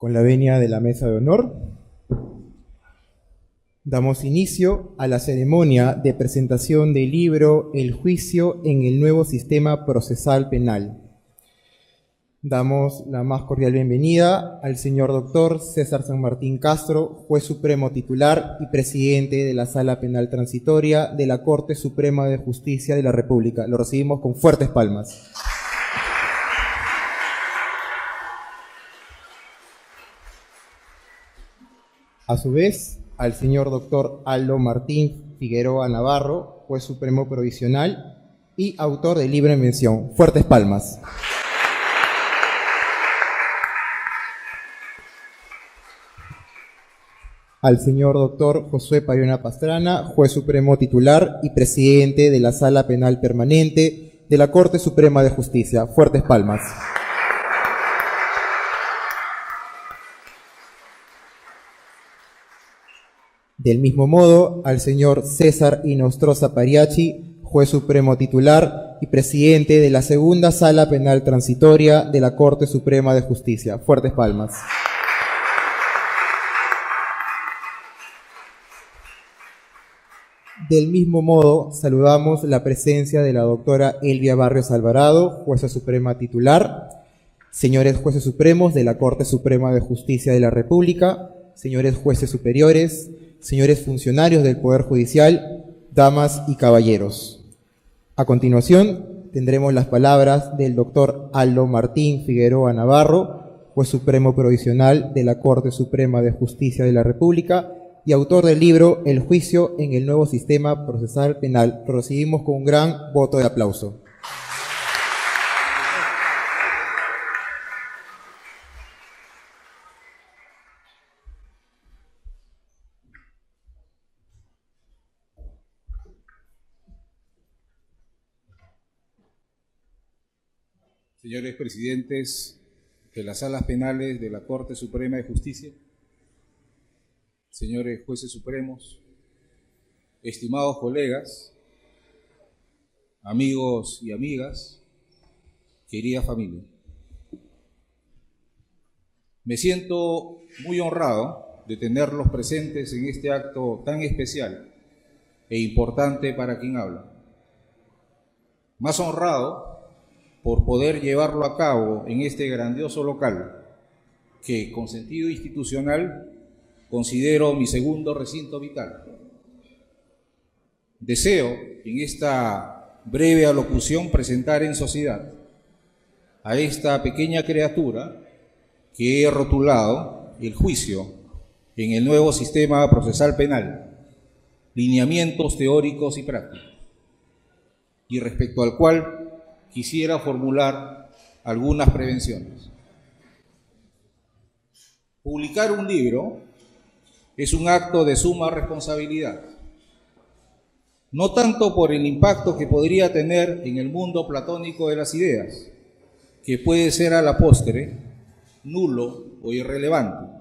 Con la venia de la mesa de honor, damos inicio a la ceremonia de presentación del libro El juicio en el nuevo sistema procesal penal. Damos la más cordial bienvenida al señor doctor César San Martín Castro, juez supremo titular y presidente de la Sala Penal Transitoria de la Corte Suprema de Justicia de la República. Lo recibimos con fuertes palmas. A su vez, al señor doctor Aldo Martín Figueroa Navarro, juez supremo provisional y autor del libro en mención. Fuertes palmas. Al señor doctor Josué Pariona Pastrana, juez supremo titular y presidente de la Sala Penal Permanente de la Corte Suprema de Justicia. Fuertes palmas. Del mismo modo, al señor César Inostroza Pariachi, juez supremo titular y presidente de la Segunda Sala Penal Transitoria de la Corte Suprema de Justicia. Fuertes palmas. Del mismo modo, saludamos la presencia de la doctora Elvia Barrios Alvarado, jueza suprema titular, señores jueces supremos de la Corte Suprema de Justicia de la República, señores jueces superiores, señores funcionarios del Poder Judicial, damas y caballeros. A continuación, tendremos las palabras del doctor Aldo Martín Figueroa Navarro, juez supremo provisional de la Corte Suprema de Justicia de la República y autor del libro El juicio en el nuevo sistema procesal penal. Lo recibimos con un gran voto de aplauso. Señores presidentes de las salas penales de la Corte Suprema de Justicia, señores jueces supremos, estimados colegas, amigos y amigas, querida familia. Me siento muy honrado de tenerlos presentes en este acto tan especial e importante para quien habla. Más honrado por poder llevarlo a cabo en este grandioso local que, con sentido institucional, considero mi segundo recinto vital. Deseo, en esta breve alocución, presentar en sociedad a esta pequeña criatura que he rotulado El juicio en el nuevo sistema procesal penal, lineamientos teóricos y prácticos, y respecto al cual quisiera formular algunas prevenciones. Publicar un libro es un acto de suma responsabilidad, no tanto por el impacto que podría tener en el mundo platónico de las ideas, que puede ser a la postre nulo o irrelevante,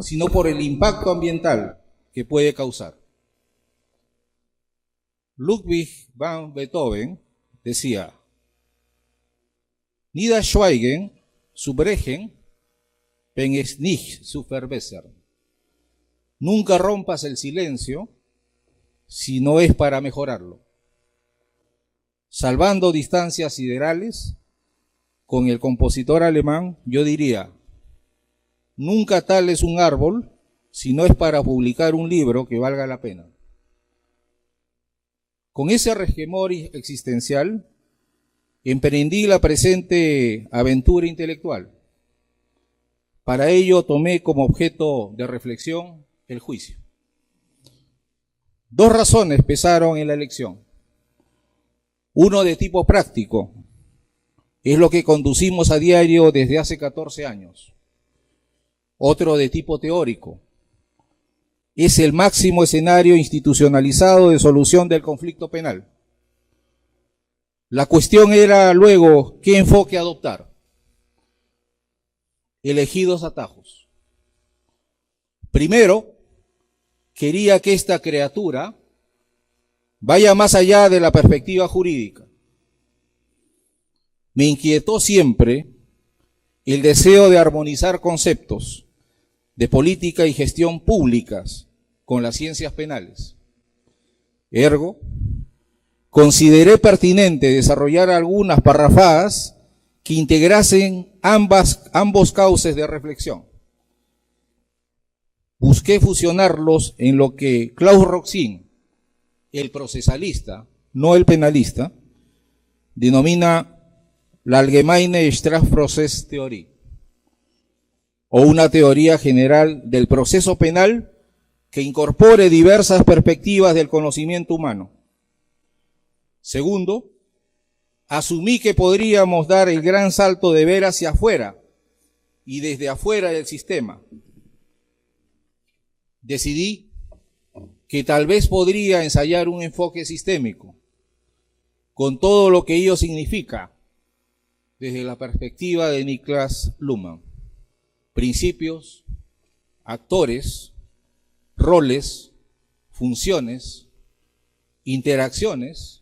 sino por el impacto ambiental que puede causar. Ludwig van Beethoven decía: Niederschweigen zu brechen, wenn es nicht zu verbessern. Nunca rompas el silencio si no es para mejorarlo. Salvando distancias siderales, con el compositor alemán yo diría: nunca tales un árbol si no es para publicar un libro que valga la pena. Con ese resquemor existencial, emprendí la presente aventura intelectual. Para ello tomé como objeto de reflexión el juicio. Dos razones pesaron en la elección. Uno de tipo práctico, es lo que conducimos a diario desde hace 14 años. Otro de tipo teórico, es el máximo escenario institucionalizado de solución del conflicto penal. La cuestión era luego qué enfoque adoptar. Elegí dos atajos. Primero, quería que esta criatura vaya más allá de la perspectiva jurídica. Me inquietó siempre el deseo de armonizar conceptos de política y gestión públicas con las ciencias penales. Ergo, consideré pertinente desarrollar algunas parrafadas que integrasen ambos cauces de reflexión. Busqué fusionarlos en lo que Klaus Roxin, el procesalista, no el penalista, denomina la Allgemeine Strafprozesstheorie, o una teoría general del proceso penal que incorpore diversas perspectivas del conocimiento humano. Segundo, asumí que podríamos dar el gran salto de ver hacia afuera y desde afuera del sistema. Decidí que tal vez podría ensayar un enfoque sistémico, con todo lo que ello significa, desde la perspectiva de Niklas Luhmann. Principios, actores, roles, funciones, interacciones,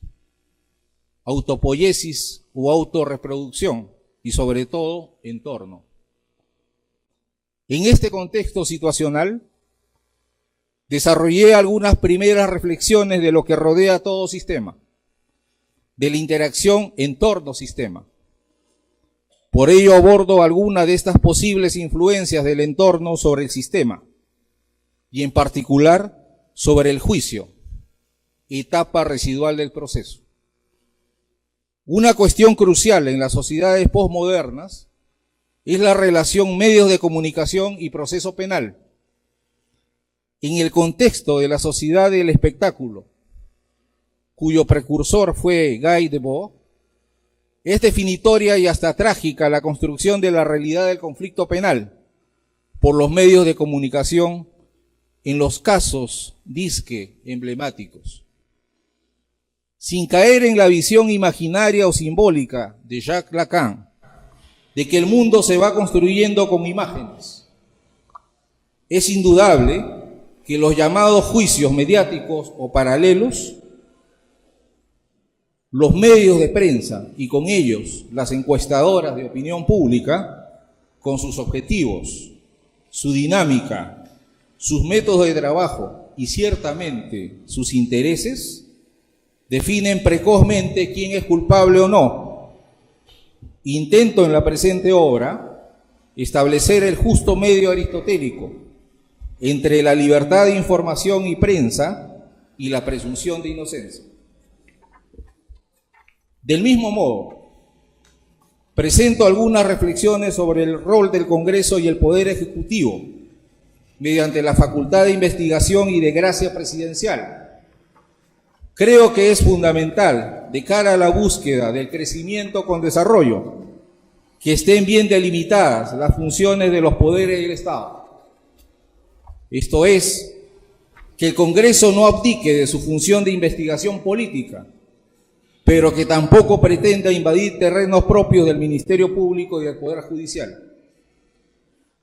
autopoiesis o autorreproducción y sobre todo entorno. En este contexto situacional, desarrollé algunas primeras reflexiones de lo que rodea todo sistema, de la interacción entorno-sistema. Por ello abordo algunas de estas posibles influencias del entorno sobre el sistema, y en particular sobre el juicio, etapa residual del proceso. Una cuestión crucial en las sociedades posmodernas es la relación medios de comunicación y proceso penal. En el contexto de la sociedad del espectáculo, cuyo precursor fue Guy Debord, es definitoria y hasta trágica la construcción de la realidad del conflicto penal por los medios de comunicación en los casos disque emblemáticos. Sin caer en la visión imaginaria o simbólica de Jacques Lacan, de que el mundo se va construyendo con imágenes, es indudable que los llamados juicios mediáticos o paralelos, los medios de prensa y con ellos las encuestadoras de opinión pública, con sus objetivos, su dinámica, sus métodos de trabajo y ciertamente sus intereses, definen precozmente quién es culpable o no. Intento en la presente obra establecer el justo medio aristotélico entre la libertad de información y prensa y la presunción de inocencia. Del mismo modo, presento algunas reflexiones sobre el rol del Congreso y el Poder Ejecutivo mediante la facultad de investigación y de gracia presidencial. Creo que es fundamental, de cara a la búsqueda del crecimiento con desarrollo, que estén bien delimitadas las funciones de los poderes del Estado. Esto es, que el Congreso no abdique de su función de investigación política, pero que tampoco pretenda invadir terrenos propios del Ministerio Público y del Poder Judicial.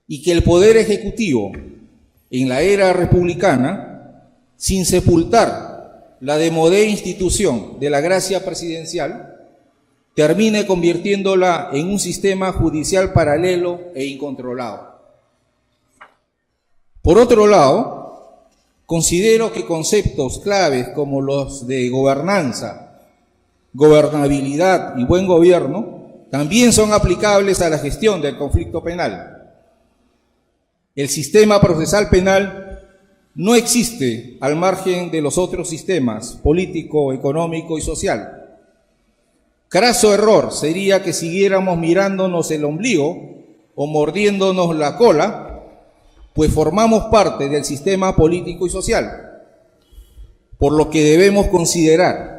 Y que el Poder Ejecutivo, en la era republicana, sin sepultar la demodé institución de la gracia presidencial, termine convirtiéndola en un sistema judicial paralelo e incontrolado. Por otro lado, considero que conceptos claves como los de gobernanza, gobernabilidad y buen gobierno también son aplicables a la gestión del conflicto penal. El sistema procesal penal no existe al margen de los otros sistemas político, económico y social. Craso error sería que siguiéramos mirándonos el ombligo o mordiéndonos la cola, pues formamos parte del sistema político y social, por lo que debemos considerar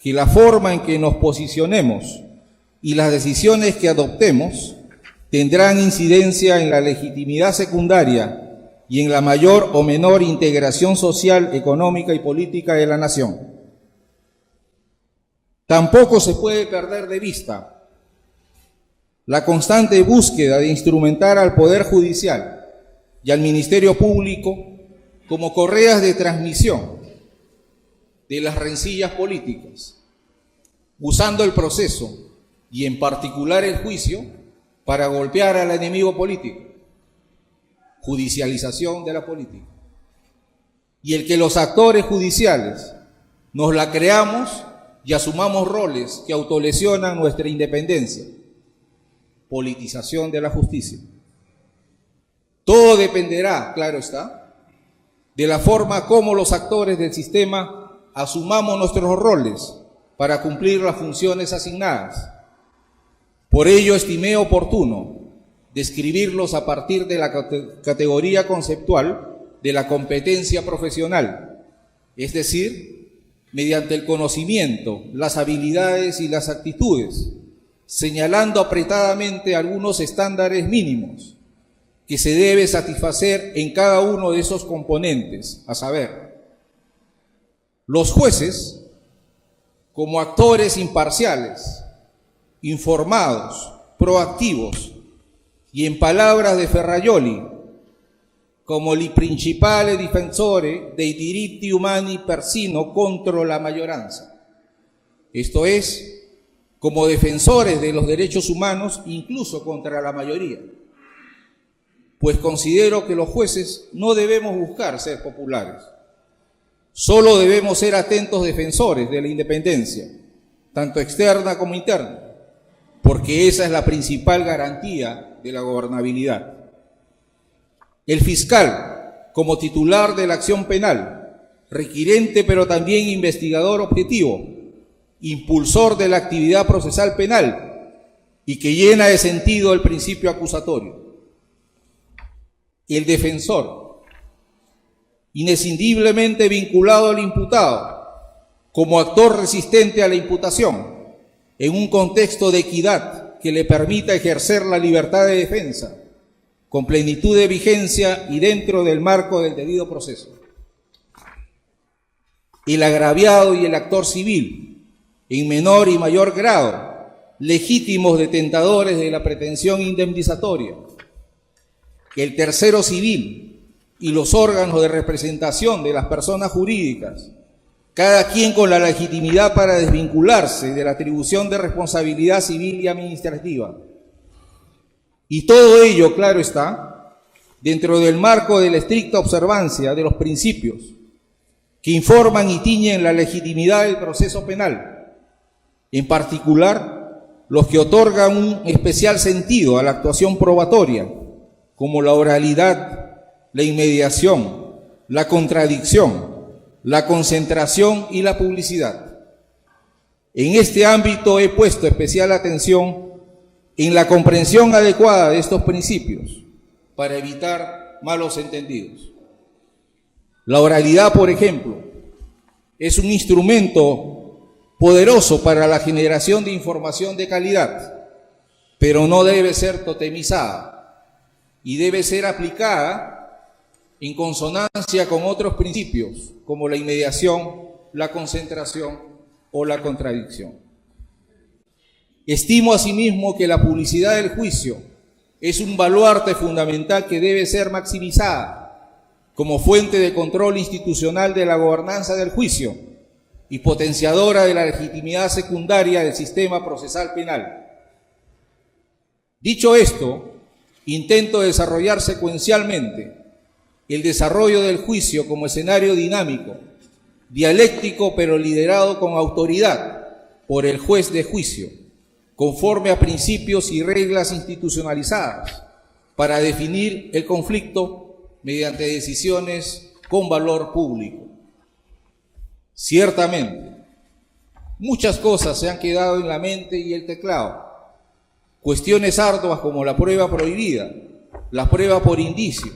que la forma en que nos posicionemos y las decisiones que adoptemos tendrán incidencia en la legitimidad secundaria y en la mayor o menor integración social, económica y política de la nación. Tampoco se puede perder de vista la constante búsqueda de instrumentar al Poder Judicial y al Ministerio Público como correas de transmisión de las rencillas políticas, usando el proceso y en particular el juicio para golpear al enemigo político, judicialización de la política. Y el que los actores judiciales nos la creamos y asumamos roles que autolesionan nuestra independencia, politización de la justicia. Todo dependerá, claro está, de la forma como los actores del sistema asumamos nuestros roles para cumplir las funciones asignadas. Por ello estimé oportuno describirlos a partir de la categoría conceptual de la competencia profesional, es decir, mediante el conocimiento, las habilidades y las actitudes, señalando apretadamente algunos estándares mínimos que se debe satisfacer en cada uno de esos componentes, a saber, los jueces como actores imparciales, informados, proactivos y, en palabras de Ferrajoli, como li principale difensore dei diritti umani persino contro la maggioranza. Esto es, como defensores de los derechos humanos incluso contra la mayoría. Pues considero que los jueces no debemos buscar ser populares. Solo debemos ser atentos defensores de la independencia, tanto externa como interna, porque esa es la principal garantía de la gobernabilidad. El fiscal, como titular de la acción penal, requirente pero también investigador objetivo, impulsor de la actividad procesal penal y que llena de sentido el principio acusatorio. El defensor, inescindiblemente vinculado al imputado, como actor resistente a la imputación, en un contexto de equidad que le permita ejercer la libertad de defensa, con plenitud de vigencia y dentro del marco del debido proceso. El agraviado y el actor civil, en menor y mayor grado, legítimos detentadores de la pretensión indemnizatoria. El tercero civil y los órganos de representación de las personas jurídicas, cada quien con la legitimidad para desvincularse de la atribución de responsabilidad civil y administrativa. Y todo ello, claro está, dentro del marco de la estricta observancia de los principios que informan y tiñen la legitimidad del proceso penal, en particular los que otorgan un especial sentido a la actuación probatoria, como la oralidad, la inmediación, la contradicción, la concentración y la publicidad. En este ámbito he puesto especial atención en la comprensión adecuada de estos principios para evitar malos entendidos. La oralidad, por ejemplo, es un instrumento poderoso para la generación de información de calidad, pero no debe ser totemizada y debe ser aplicada en consonancia con otros principios, como la inmediación, la concentración o la contradicción. Estimo asimismo que la publicidad del juicio es un baluarte fundamental que debe ser maximizada como fuente de control institucional de la gobernanza del juicio y potenciadora de la legitimidad secundaria del sistema procesal penal. Dicho esto, intento desarrollar secuencialmente el desarrollo del juicio como escenario dinámico, dialéctico pero liderado con autoridad por el juez de juicio, conforme a principios y reglas institucionalizadas, para definir el conflicto mediante decisiones con valor público. Ciertamente, muchas cosas se han quedado en la mente y el teclado. Cuestiones arduas como la prueba prohibida, la prueba por indicios,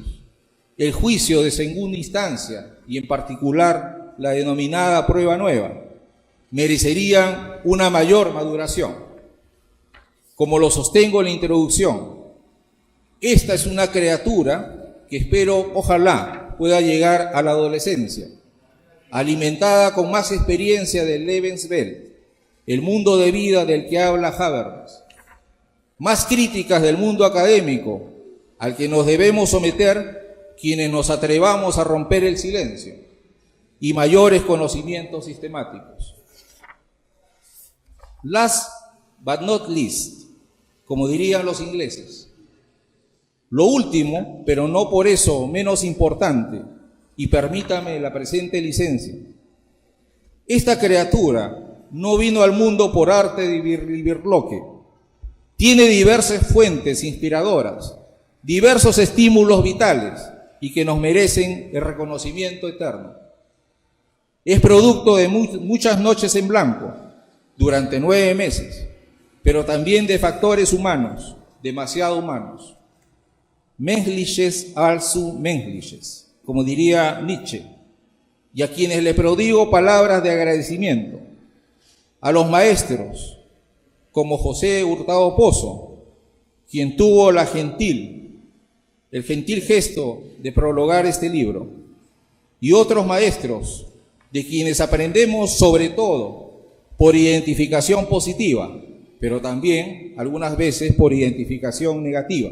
el juicio de segunda instancia y en particular la denominada prueba nueva, merecerían una mayor maduración. Como lo sostengo en la introducción, esta es una criatura que espero, ojalá, pueda llegar a la adolescencia, alimentada con más experiencia del Lebenswelt, el mundo de vida del que habla Habermas, más críticas del mundo académico, al que nos debemos someter quienes nos atrevamos a romper el silencio, y mayores conocimientos sistemáticos. Last but not least, como dirían los ingleses. Lo último, pero no por eso menos importante, y permítame la presente licencia. Esta criatura no vino al mundo por arte de birloque. Tiene diversas fuentes inspiradoras, diversos estímulos vitales y que nos merecen el reconocimiento eterno. Es producto de muchas noches en blanco, durante 9 meses, pero también de factores humanos, demasiado humanos. Menschliches allzu menschliches, como diría Nietzsche, y a quienes le prodigo palabras de agradecimiento. A los maestros, como José Hurtado Pozo, quien tuvo el gentil gesto de prologar este libro, y otros maestros, de quienes aprendemos sobre todo por identificación positiva, pero también algunas veces por identificación negativa.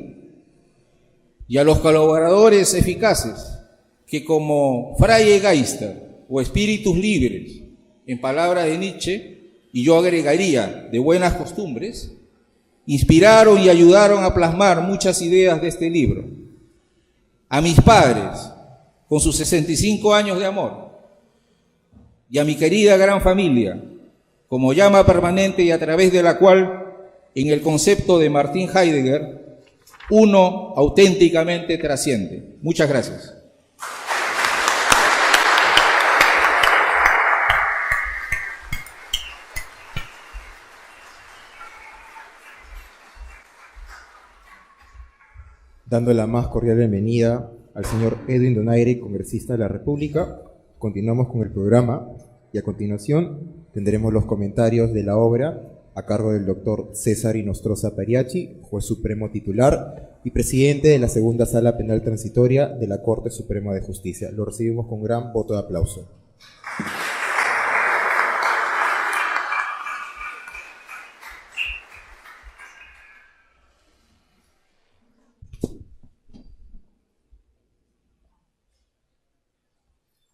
Y a los colaboradores eficaces, que como Freie Geister o espíritus libres, en palabras de Nietzsche, y yo agregaría de buenas costumbres, inspiraron y ayudaron a plasmar muchas ideas de este libro. A mis padres, con sus 65 años de amor, y a mi querida gran familia, como llama permanente y a través de la cual, en el concepto de Martin Heidegger, uno auténticamente trasciende. Muchas gracias. Dando la más cordial bienvenida al señor Edwin Donaire, congresista de la República, continuamos con el programa y a continuación tendremos los comentarios de la obra a cargo del doctor César Inostroza Periachi, juez supremo titular y presidente de la Segunda Sala Penal Transitoria de la Corte Suprema de Justicia. Lo recibimos con gran voto de aplauso.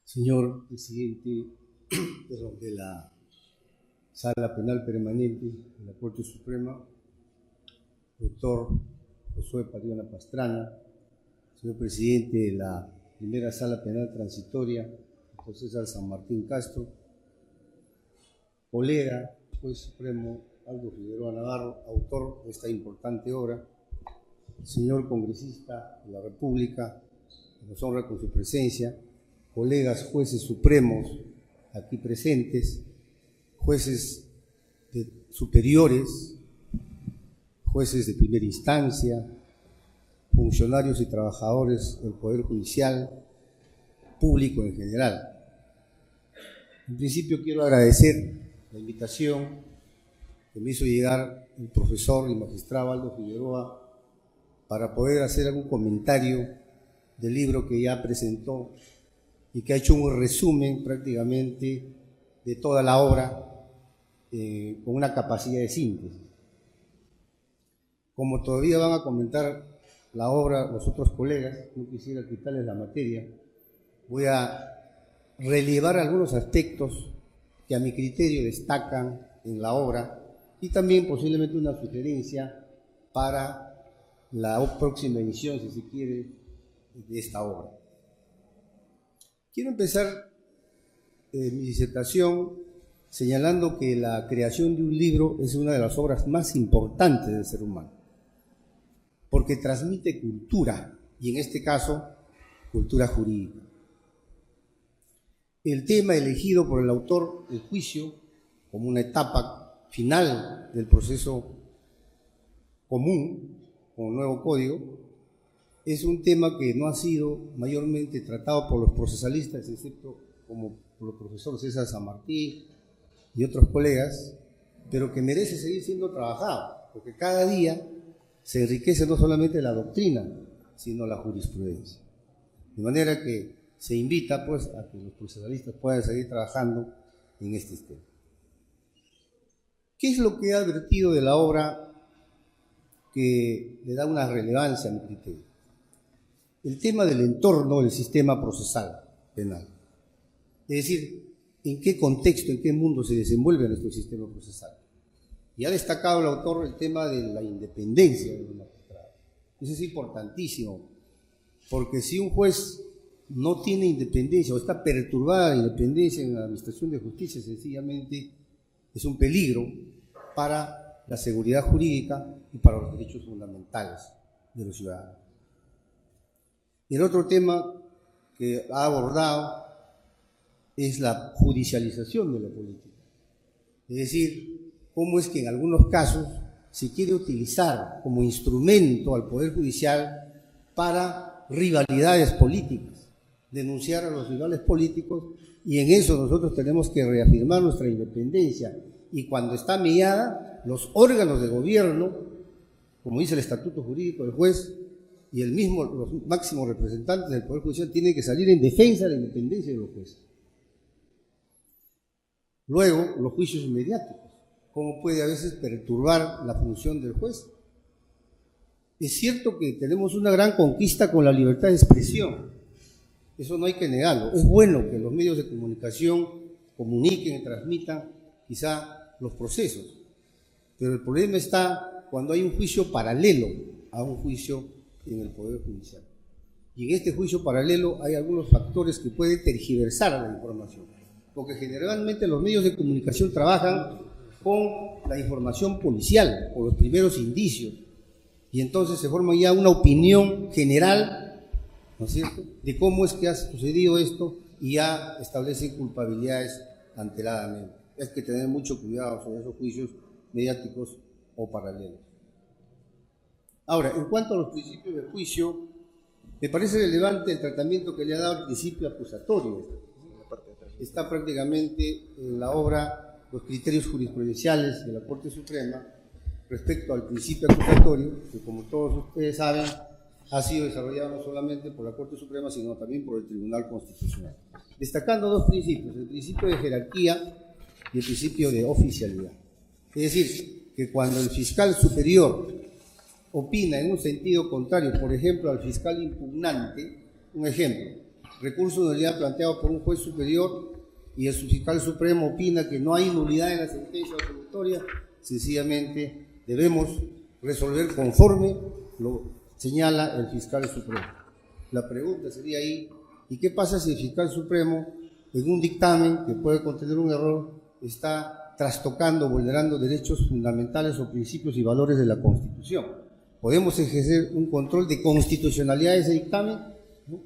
Señor presidente de la Sala Penal Permanente de la Corte Suprema, doctor Josué Pariona Pastrana, señor presidente de la Primera Sala Penal Transitoria, doctor César San Martín Castro, colega, juez supremo Aldo Figueroa Navarro, autor de esta importante obra, señor congresista de la República, que nos honra con su presencia, colegas jueces supremos aquí presentes, jueces superiores, jueces de primera instancia, funcionarios y trabajadores del Poder Judicial, público en general. En principio quiero agradecer la invitación que me hizo llegar el profesor y magistrado Aldo Figueroa para poder hacer algún comentario del libro que ya presentó y que ha hecho un resumen prácticamente de toda la obra con una capacidad de síntesis. Como todavía van a comentar la obra los otros colegas, no quisiera quitarles la materia, voy a relevar algunos aspectos que a mi criterio destacan en la obra y también posiblemente una sugerencia para la próxima edición, si se quiere, de esta obra. Quiero empezar mi disertación señalando que la creación de un libro es una de las obras más importantes del ser humano, porque transmite cultura, y en este caso, cultura jurídica. El tema elegido por el autor del juicio, como una etapa final del proceso común con el nuevo código, es un tema que no ha sido mayormente tratado por los procesalistas, excepto como por el profesor César San Martín y otros colegas, pero que merece seguir siendo trabajado, porque cada día se enriquece no solamente la doctrina, sino la jurisprudencia. De manera que se invita pues a que los procesalistas puedan seguir trabajando en este tema. ¿Qué es lo que he advertido de la obra que le da una relevancia a mi criterio? El tema del entorno del sistema procesal penal. Es decir, en qué contexto, en qué mundo se desenvuelve nuestro sistema procesal. Y ha destacado el autor el tema de la independencia de los magistrados. Eso es importantísimo, porque si un juez no tiene independencia o está perturbada la independencia en la administración de justicia, sencillamente es un peligro para la seguridad jurídica y para los derechos fundamentales de los ciudadanos. El otro tema que ha abordado es la judicialización de la política. Es decir, cómo es que en algunos casos se quiere utilizar como instrumento al Poder Judicial para rivalidades políticas, denunciar a los rivales políticos, y en eso nosotros tenemos que reafirmar nuestra independencia. Y cuando está mediada, los órganos de gobierno, como dice el Estatuto Jurídico del Juez, y los máximos representantes del Poder Judicial tienen que salir en defensa de la independencia de los jueces. Luego, los juicios mediáticos, cómo puede a veces perturbar la función del juez. Es cierto que tenemos una gran conquista con la libertad de expresión, eso no hay que negarlo. Es bueno que los medios de comunicación comuniquen y transmitan quizá los procesos, pero el problema está cuando hay un juicio paralelo a un juicio en el Poder Judicial. Y en este juicio paralelo hay algunos factores que pueden tergiversar la información, porque generalmente los medios de comunicación trabajan con la información policial o los primeros indicios, y entonces se forma ya una opinión general, ¿no es cierto?, de cómo es que ha sucedido esto, y ya establecen culpabilidades anteladamente. Hay que tener mucho cuidado sobre esos juicios mediáticos o paralelos. Ahora, en cuanto a los principios de juicio, me parece relevante el tratamiento que le ha dado el principio acusatorio. Está prácticamente en la obra Los criterios jurisprudenciales de la Corte Suprema respecto al principio acusatorio, que como todos ustedes saben, ha sido desarrollado no solamente por la Corte Suprema, sino también por el Tribunal Constitucional. Destacando dos principios, el principio de jerarquía y el principio de oficialidad. Es decir, que cuando el fiscal superior opina en un sentido contrario, por ejemplo, al fiscal impugnante, un ejemplo, recurso de nulidad planteado por un juez superior y el fiscal supremo opina que no hay nulidad en la sentencia absolutoria, sencillamente debemos resolver conforme lo señala el fiscal supremo. La pregunta sería ahí, ¿y qué pasa si el fiscal supremo, en un dictamen que puede contener un error, está trastocando, vulnerando derechos fundamentales o principios y valores de la Constitución? ¿Podemos ejercer un control de constitucionalidad de ese dictamen? ¿No?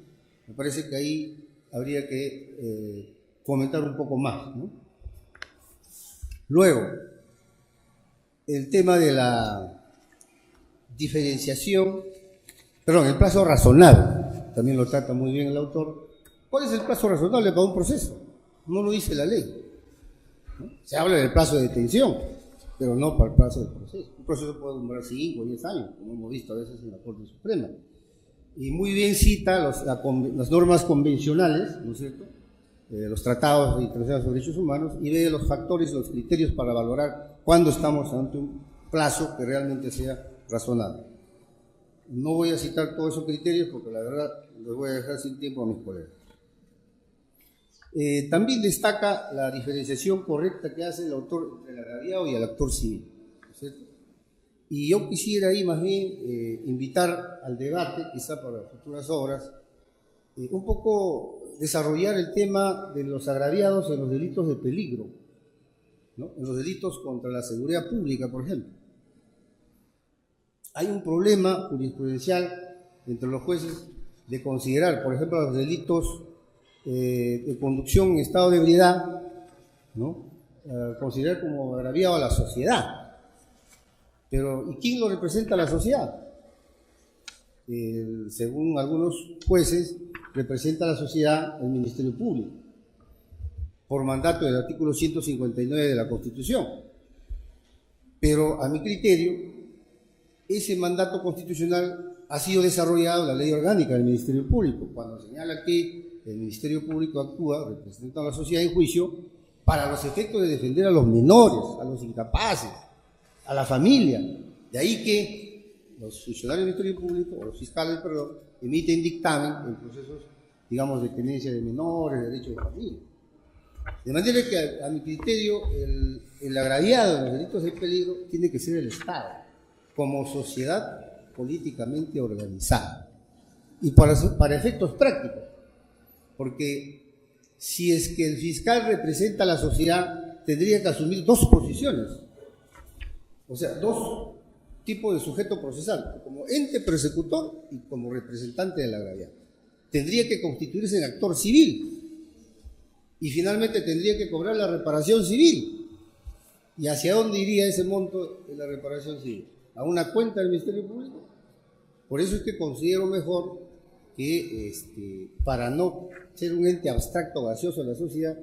Me parece que ahí habría que comentar un poco más, ¿no? Luego, el tema de la diferenciación, el plazo razonable, también lo trata muy bien el autor. ¿Cuál es el plazo razonable para un proceso? No lo dice la ley, ¿no? Se habla del plazo de detención, pero no para el plazo del proceso. Un proceso puede durar 5 o 10 años, como hemos visto a veces en la Corte Suprema. Y muy bien cita las normas convencionales, ¿no es cierto?, los tratados internacionales sobre derechos humanos, y ve los factores, los criterios para valorar cuándo estamos ante un plazo que realmente sea razonable. No voy a citar todos esos criterios porque la verdad los voy a dejar sin tiempo a mis colegas. También destaca la diferenciación correcta que hace el autor entre el agraviado y el actor civil, ¿no es cierto? Y yo quisiera ahí más bien invitar al debate, quizá para futuras obras, un poco desarrollar el tema de los agraviados en los delitos de peligro, ¿no?, en los delitos contra la seguridad pública, por ejemplo. Hay un problema jurisprudencial entre los jueces de considerar, por ejemplo, los delitos de conducción en estado de ebriedad, ¿no?, considerar como agraviado a la sociedad. Pero, ¿y quién lo representa a la sociedad? Según algunos jueces, representa a la sociedad el Ministerio Público, por mandato del artículo 159 de la Constitución. Pero, a mi criterio, ese mandato constitucional ha sido desarrollado en la Ley Orgánica del Ministerio Público, cuando señala que el Ministerio Público actúa representando a la sociedad en juicio para los efectos de defender a los menores, a los incapaces, a la familia. De ahí que los funcionarios del Ministerio Público, o los fiscales, emiten dictamen en procesos, digamos, de tenencia de menores, de derechos de familia. De manera que, a mi criterio, el agraviado en los delitos de peligro tiene que ser el Estado, como sociedad políticamente organizada. Y para efectos prácticos, porque si es que el fiscal representa a la sociedad, tendría que asumir dos posiciones, o sea, dos tipos de sujeto procesal, como ente persecutor y como representante del agraviado. Tendría que constituirse en actor civil y finalmente tendría que cobrar la reparación civil. ¿Y hacia dónde iría ese monto de la reparación civil? ¿A una cuenta del Ministerio Público? Por eso es que considero mejor que, para no ser un ente abstracto, gaseoso de la sociedad,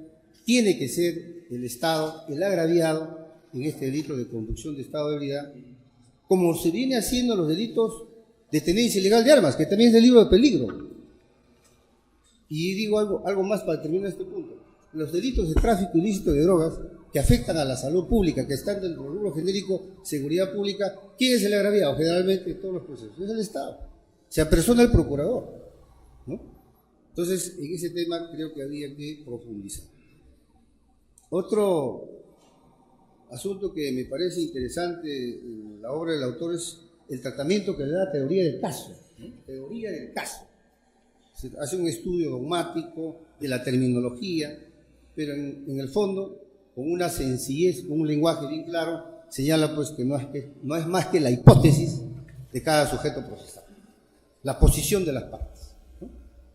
tiene que ser el Estado, el agraviado, en este delito de conducción de estado de ebriedad, como se viene haciendo los delitos de tenencia ilegal de armas, que también es delito de peligro. Y digo algo más para terminar este punto. Los delitos de tráfico ilícito de drogas que afectan a la salud pública, que están dentro del rubro genérico seguridad pública, ¿quién es el agraviado? Generalmente en todos los procesos es el Estado. Se apersona el procurador, ¿no? Entonces, en ese tema creo que había que profundizar. Otro asunto que me parece interesante en la obra del autor es el tratamiento que le da a teoría del caso, ¿no? Teoría del caso. Se hace un estudio dogmático de la terminología, pero en el fondo, con una sencillez, con un lenguaje bien claro, señala pues que no es más que la hipótesis de cada sujeto procesal, la posición de las partes, ¿no?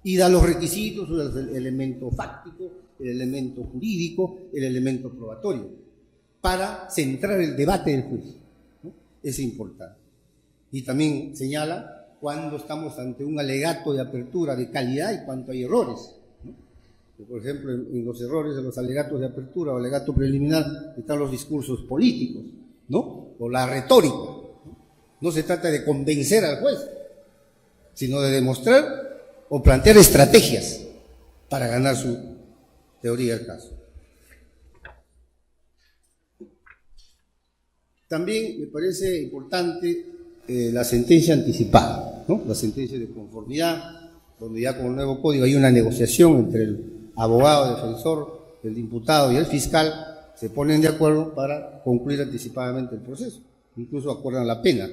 Y da los requisitos, el elemento fáctico, el elemento jurídico, el elemento probatorio, para centrar el debate del juicio, ¿no? Es importante. Y también señala cuando estamos ante un alegato de apertura de calidad y cuánto hay errores, ¿no? Por ejemplo, en los errores de los alegatos de apertura o alegato preliminar están los discursos políticos, ¿no? O la retórica, ¿no? No se trata de convencer al juez, sino de demostrar o plantear estrategias para ganar su teoría del caso. También me parece importante la sentencia anticipada, ¿no? La sentencia de conformidad, donde ya con el nuevo código hay una negociación entre el abogado, defensor, el imputado y el fiscal, se ponen de acuerdo para concluir anticipadamente el proceso, incluso acuerdan la pena.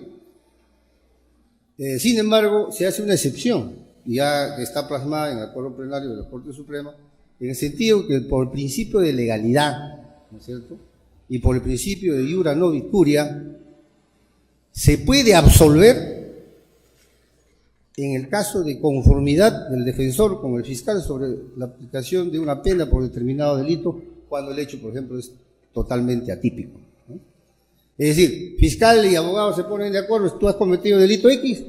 Sin embargo, se hace una excepción, y ya está plasmada en el acuerdo plenario de la Corte Suprema, en el sentido que por el principio de legalidad, ¿no es cierto?, y por el principio de iura nobis curia, se puede absolver en el caso de conformidad del defensor con el fiscal sobre la aplicación de una pena por determinado delito, cuando el hecho, por ejemplo, es totalmente atípico, ¿no? Es decir, fiscal y abogado se ponen de acuerdo, tú has cometido delito X,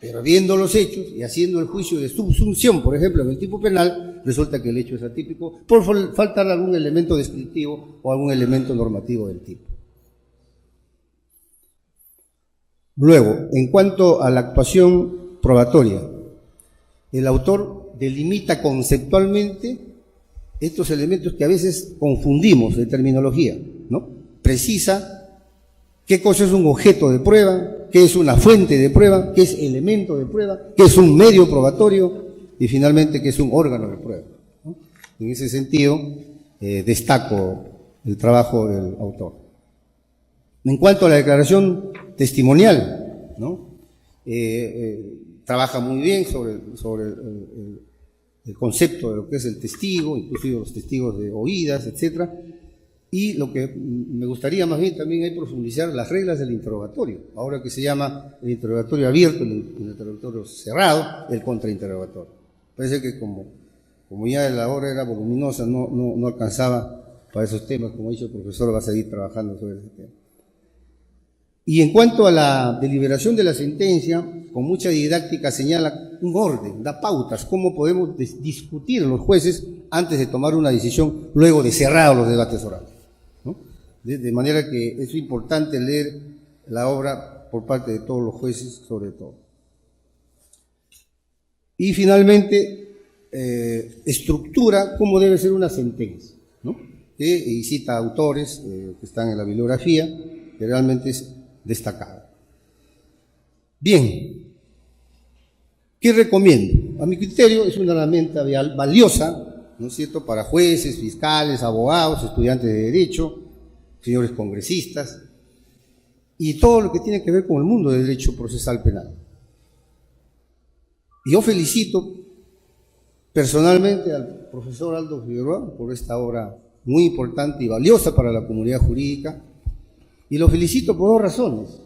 pero viendo los hechos y haciendo el juicio de subsunción, por ejemplo, en el tipo penal, resulta que el hecho es atípico por faltar algún elemento descriptivo o algún elemento normativo del tipo. Luego, en cuanto a la actuación probatoria, el autor delimita conceptualmente estos elementos que a veces confundimos de terminología, ¿no? Precisa qué cosa es un objeto de prueba, qué es una fuente de prueba, qué es elemento de prueba, qué es un medio probatorio y finalmente qué es un órgano de prueba, ¿no? En ese sentido, destaco el trabajo del autor. En cuanto a la declaración testimonial, ¿no? Trabaja muy bien sobre el concepto de lo que es el testigo, inclusive los testigos de oídas, etcétera. Y lo que me gustaría más bien también es profundizar las reglas del interrogatorio, ahora que se llama el interrogatorio abierto, el interrogatorio cerrado, el contrainterrogatorio. Parece que como ya la obra era voluminosa, no alcanzaba para esos temas, como ha dicho el profesor, va a seguir trabajando sobre ese tema. Y en cuanto a la deliberación de la sentencia, con mucha didáctica señala un orden, da pautas, cómo podemos discutir los jueces antes de tomar una decisión, luego de cerrar los debates orales, ¿no? De manera que es importante leer la obra por parte de todos los jueces, sobre todo. Y finalmente, estructura cómo debe ser una sentencia, ¿no? Y cita autores que están en la bibliografía, que realmente es destacado. Bien, ¿qué recomiendo? A mi criterio es una herramienta valiosa ¿no es cierto?, para jueces, fiscales, abogados, estudiantes de derecho, señores congresistas, y todo lo que tiene que ver con el mundo del derecho procesal penal. Y yo felicito personalmente al profesor Aldo Figueroa por esta obra muy importante y valiosa para la comunidad jurídica, y lo felicito por dos razones.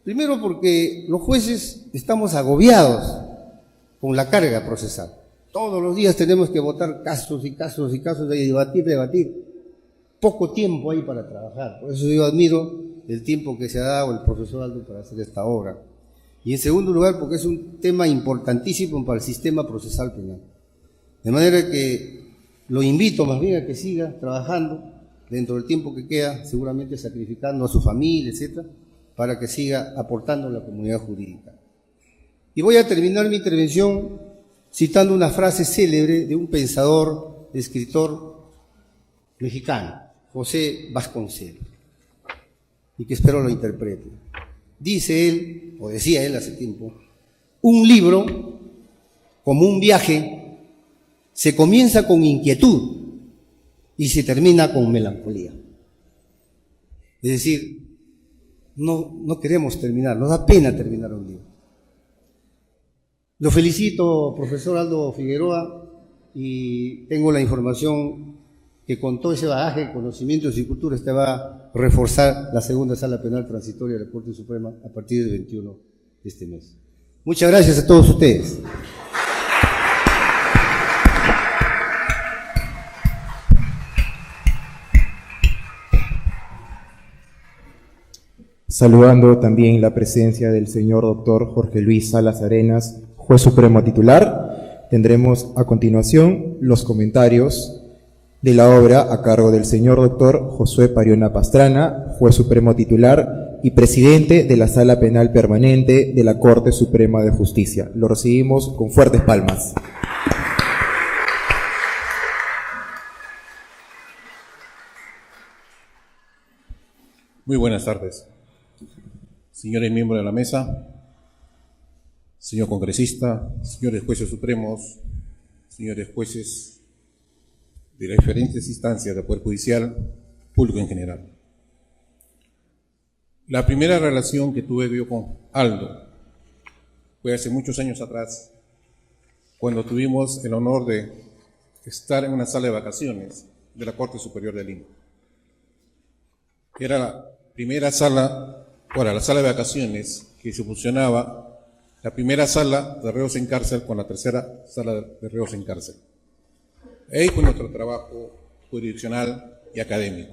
Primero, porque los jueces estamos agobiados con la carga procesal. Todos los días tenemos que votar casos y casos y casos, y debatir. Poco tiempo hay para trabajar. Por eso yo admiro el tiempo que se ha dado el profesor Aldo para hacer esta obra. Y en segundo lugar, porque es un tema importantísimo para el sistema procesal penal. De manera que lo invito más bien a que siga trabajando dentro del tiempo que queda, seguramente sacrificando a su familia, etcétera, para que siga aportando a la comunidad jurídica. Y voy a terminar mi intervención citando una frase célebre de un pensador, escritor mexicano, José Vasconcelos, y que espero lo interprete. Dice él, o decía él hace tiempo, un libro, como un viaje, se comienza con inquietud y se termina con melancolía. Es decir, no queremos terminar, nos da pena terminar un libro. Lo felicito, profesor Aldo Figueroa, y tengo la información que con todo ese bagaje, conocimientos y cultura, usted va a reforzar la segunda sala penal transitoria de la Corte Suprema a partir del 21 de este mes. Muchas gracias a todos ustedes. Saludando también la presencia del señor doctor Jorge Luis Salas Arenas, juez supremo titular. Tendremos a continuación los comentarios de la obra a cargo del señor doctor Josué Pariona Pastrana, juez supremo titular y presidente de la Sala Penal Permanente de la Corte Suprema de Justicia. Lo recibimos con fuertes palmas. Muy buenas tardes. Señores miembros de la mesa, señor congresista, señores jueces supremos, señores jueces de las diferentes instancias del Poder Judicial, público en general. La primera relación que tuve yo con Aldo fue hace muchos años atrás, cuando tuvimos el honor de estar en una sala de vacaciones de la Corte Superior de Lima. Era la primera sala, la sala de vacaciones que se fusionaba la primera sala de reos en cárcel con la tercera sala de reos en cárcel. Ahí fue nuestro trabajo jurisdiccional y académico.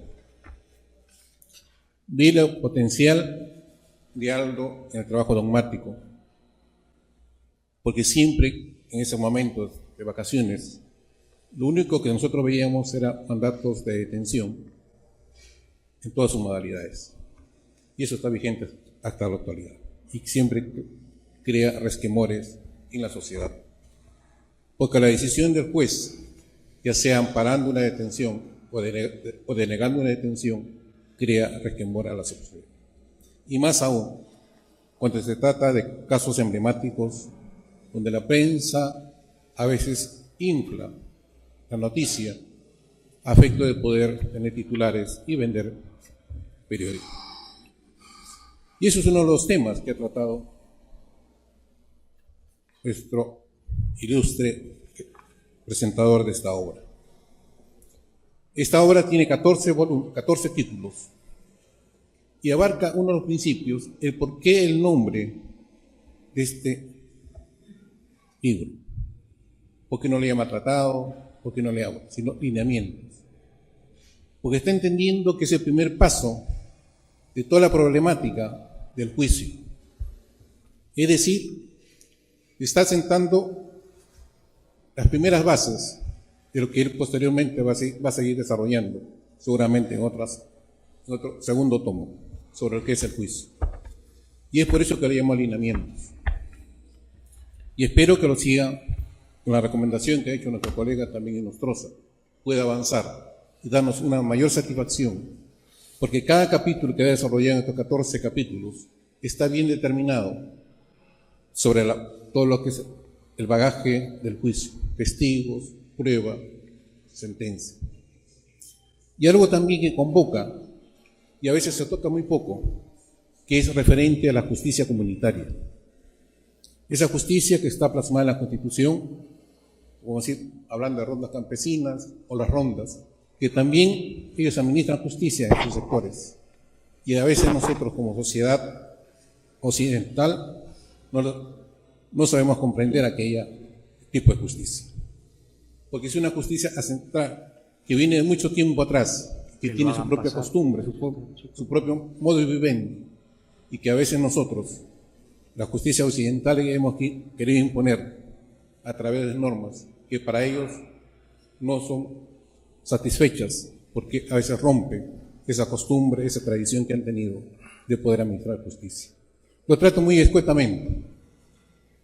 Vi el potencial de Aldo en el trabajo dogmático, porque siempre en esos momentos de vacaciones, lo único que nosotros veíamos era mandatos de detención en todas sus modalidades. Y eso está vigente hasta la actualidad. Y siempre crea resquemores en la sociedad. Porque la decisión del juez, ya sea amparando una detención o denegando una detención, crea resquemor a la sociedad. Y más aún, cuando se trata de casos emblemáticos, donde la prensa a veces infla la noticia a efecto de poder tener titulares y vender periódicos. Y eso es uno de los temas que ha tratado nuestro ilustre presentador de esta obra. Esta obra tiene 14 títulos y abarca uno de los principios, el por qué el nombre de este libro. ¿Por qué no le llama tratado? ¿Por qué no le llama? Sino lineamientos. Porque está entendiendo que es el primer paso de toda la problemática del juicio. Es decir, está sentando las primeras bases de lo que él posteriormente va a seguir desarrollando, seguramente en otro segundo tomo, sobre lo que es el juicio. Y es por eso que le llamo alineamientos. Y espero que lo siga con la recomendación que ha hecho nuestro colega también en Nostroza, pueda avanzar y darnos una mayor satisfacción, porque cada capítulo que ha desarrollado en estos 14 capítulos está bien determinado sobre todo lo que es el bagaje del juicio, testigos, prueba, sentencia. Y algo también que convoca, y a veces se toca muy poco, que es referente a la justicia comunitaria. Esa justicia que está plasmada en la Constitución, como decir, hablando de rondas campesinas o las rondas, que también ellos administran justicia en sus sectores. Y a veces nosotros como sociedad occidental no sabemos comprender aquel tipo de justicia. Porque es una justicia ancestral que viene de mucho tiempo atrás, que tiene su propia costumbre, su propio modo de vivir, y que a veces nosotros, la justicia occidental, hemos querido imponer a través de normas que para ellos no son satisfechas, porque a veces rompe esa costumbre, esa tradición que han tenido de poder administrar justicia. Lo trato muy escuetamente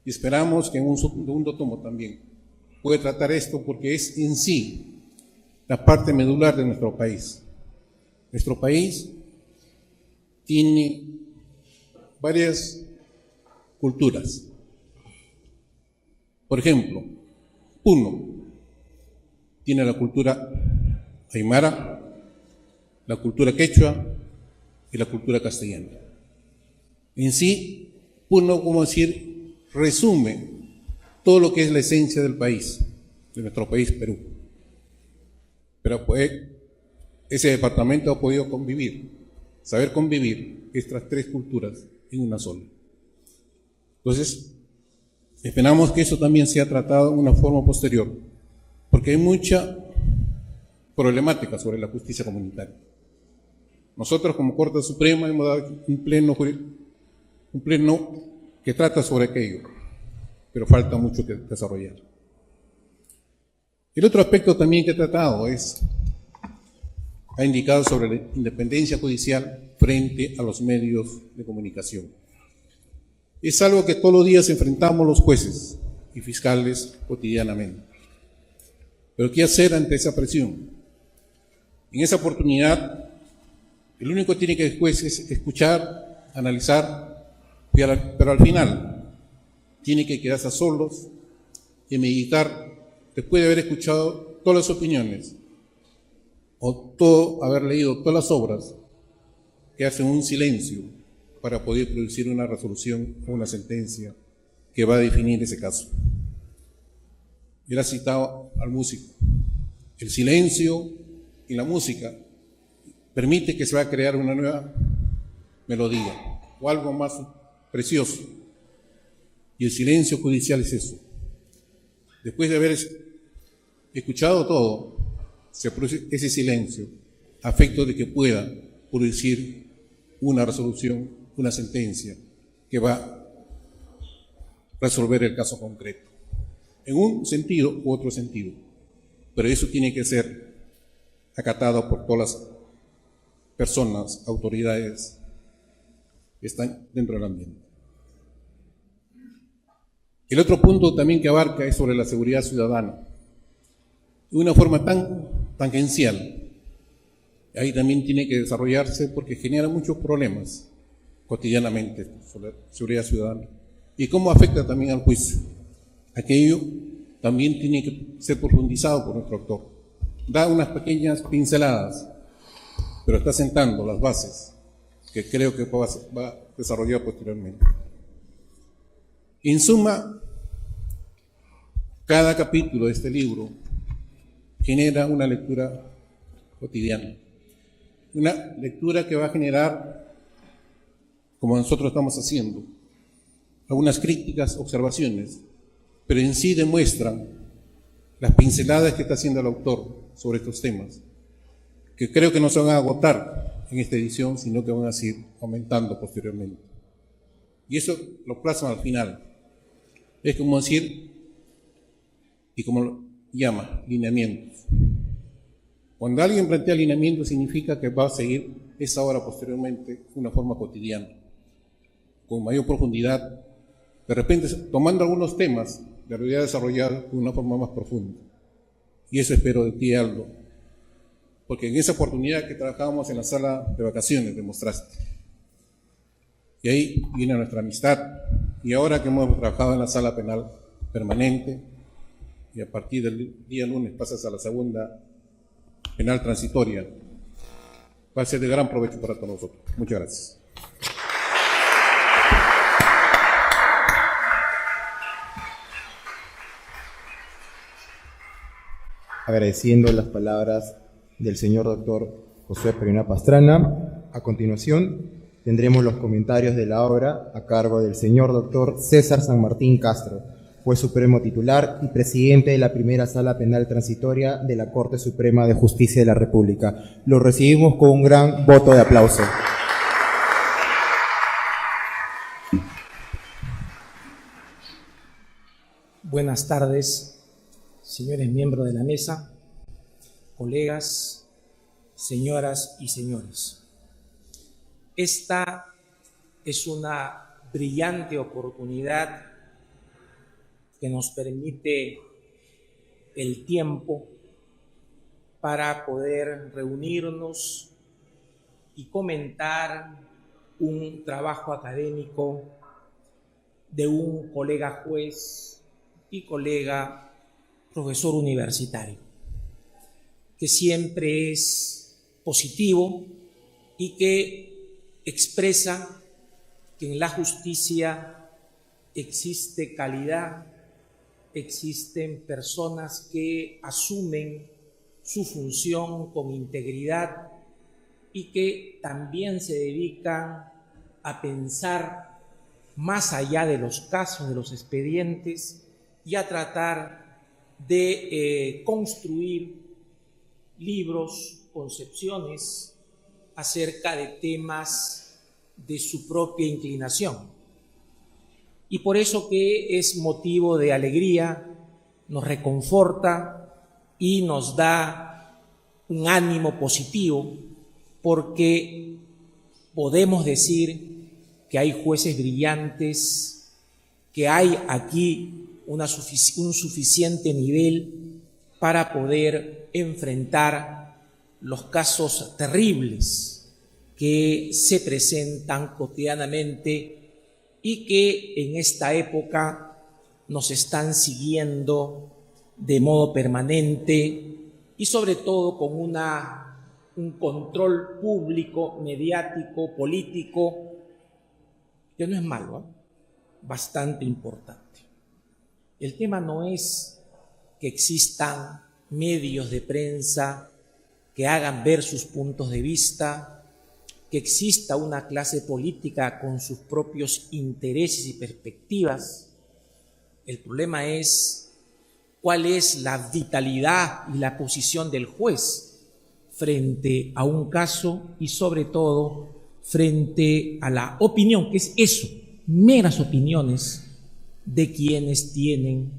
y esperamos que en un segundo tomo también pueda tratar esto, porque es en sí la parte medular de nuestro país. Nuestro país tiene varias culturas. Por ejemplo, Puno tiene la cultura aymara, la cultura quechua y la cultura castellana. En sí, Puno, como decir, resume todo lo que es la esencia del país, de nuestro país, Perú. Pero pues, ese departamento ha podido saber convivir estas tres culturas en una sola. Entonces, esperamos que eso también sea tratado de una forma posterior, porque hay mucha problemática sobre la justicia comunitaria. Nosotros como Corte Suprema hemos dado un pleno que trata sobre aquello, pero falta mucho que desarrollar. El otro aspecto también que he tratado ha indicado sobre la independencia judicial frente a los medios de comunicación. Es algo que todos los días enfrentamos los jueces y fiscales cotidianamente. Pero ¿qué hacer ante esa presión? En esa oportunidad, el único que tiene que después es escuchar, analizar, pero al final tiene que quedarse a solos y meditar, después de haber escuchado todas las opiniones o haber leído todas las obras, que hacen un silencio para poder producir una resolución o una sentencia que va a definir ese caso. Él ha citado al músico. El silencio y la música permite que se va a crear una nueva melodía o algo más precioso. Y el silencio judicial es eso. Después de haber escuchado todo, se produce ese silencio a efecto de que pueda producir una resolución, una sentencia que va a resolver el caso concreto, en un sentido u otro sentido. Pero eso tiene que ser acatado por todas las personas, autoridades que están dentro del ambiente. El otro punto también que abarca es sobre la seguridad ciudadana, de una forma tan tangencial. Ahí también tiene que desarrollarse porque genera muchos problemas cotidianamente sobre la seguridad ciudadana. ¿Y cómo afecta también al juicio? Aquello también tiene que ser profundizado por nuestro autor. Da unas pequeñas pinceladas, pero está sentando las bases que creo que va a desarrollar posteriormente. En suma, cada capítulo de este libro genera una lectura cotidiana. Una lectura que va a generar, como nosotros estamos haciendo, algunas críticas, observaciones, pero en sí demuestran las pinceladas que está haciendo el autor sobre estos temas, que creo que no se van a agotar en esta edición, sino que van a seguir aumentando posteriormente. Y eso lo plasma al final. Es como decir, y como lo llama, lineamientos. Cuando alguien plantea lineamientos significa que va a seguir esa obra posteriormente de una forma cotidiana, con mayor profundidad, de repente tomando algunos temas, la voy a desarrollar de una forma más profunda. Y eso espero de ti, Aldo, porque en esa oportunidad que trabajábamos en la sala de vacaciones demostraste. Y ahí viene nuestra amistad. Y ahora que hemos trabajado en la sala penal permanente, y a partir del día lunes pasas a la segunda penal transitoria, va a ser de gran provecho para todos nosotros. Muchas gracias. Agradeciendo las palabras del señor doctor José Pereira Pastrana, a continuación tendremos los comentarios de la obra a cargo del señor doctor César San Martín Castro, juez supremo titular y presidente de la primera sala penal transitoria de la Corte Suprema de Justicia de la República. Lo recibimos con un gran voto de aplauso. Buenas tardes, señores miembros de la mesa, colegas, señoras y señores. Esta es una brillante oportunidad que nos permite el tiempo para poder reunirnos y comentar un trabajo académico de un colega juez y colega profesor universitario, que siempre es positivo y que expresa que en la justicia existe calidad, existen personas que asumen su función con integridad y que también se dedican a pensar más allá de los casos, de los expedientes, y a tratar de construir libros, concepciones acerca de temas de su propia inclinación. Y por eso que es motivo de alegría, nos reconforta y nos da un ánimo positivo, porque podemos decir que hay jueces brillantes, que hay aquí un suficiente nivel para poder enfrentar los casos terribles que se presentan cotidianamente y que en esta época nos están siguiendo de modo permanente y sobre todo con un control público, mediático, político, que no es malo, bastante importante. El tema no es que existan medios de prensa que hagan ver sus puntos de vista, que exista una clase política con sus propios intereses y perspectivas. El problema es cuál es la vitalidad y la posición del juez frente a un caso y sobre todo frente a la opinión, que es eso, meras opiniones de quienes tienen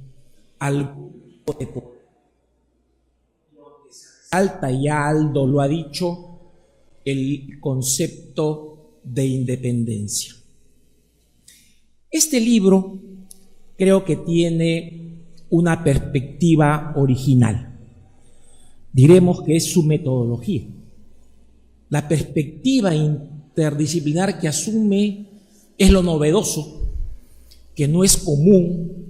algo de poder. Alta ya Aldo lo ha dicho, el concepto de independencia. Este libro creo que tiene una perspectiva original. Diremos que es su metodología. La perspectiva interdisciplinar que asume es lo novedoso, que no es común